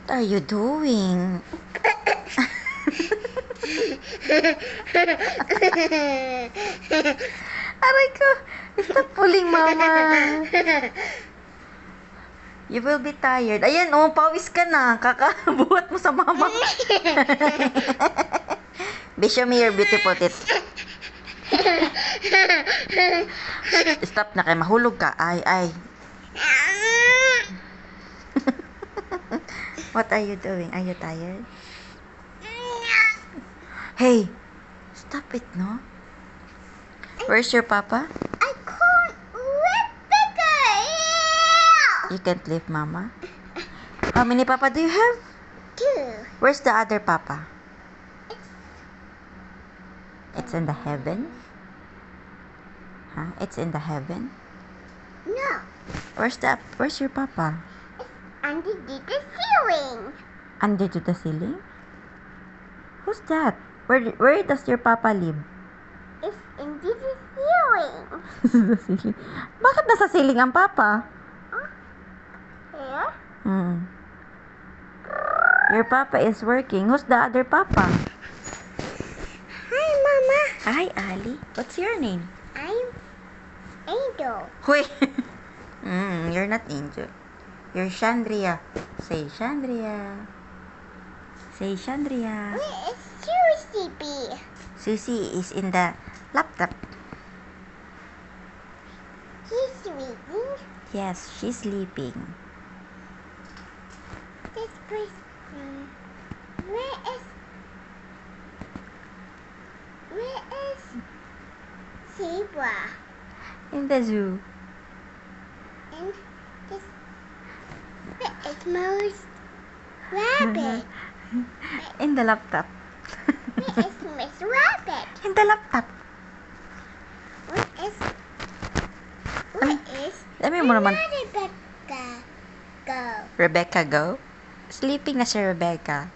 What are you doing? Aray ko! Stop pulling, mama. You will be tired. Ayan, oh, pawis ka na. Kakabuhat mo sa mama. Be, show me your beautiful teeth. Stop na kayo. Mahulog ka. Ay. What are you doing? Are you tired? Hey! Stop it, no? Where's your papa? I can't lift it. You can't lift mama? How many papa do you have? 2. Where's the other papa? It's in the heaven? Huh? It's in the heaven? No. Where's your papa? Under the ceiling. Under to the ceiling? Who's that? Where does your papa live? It's into the ceiling. Sa ceiling. Bakit nasa ceiling ang papa? Here. Your papa is working. Who's the other papa? Hi, Mama. Hi, Ali. What's your name? I'm Angel. Wait. You're not Angel. You're Chandria. Say Chandria. Say Chandria. Where is Susie B? Susie is in the laptop. She's sleeping. Yes, she's sleeping. This person. Where is Zebra? In the zoo. And this. Where is Mouse Rabbit? In the laptop. Where is Miss Rabbit? In the laptop. Where is Dami mo naman. Rebecca go? Rebecca go? Sleeping na si Rebecca.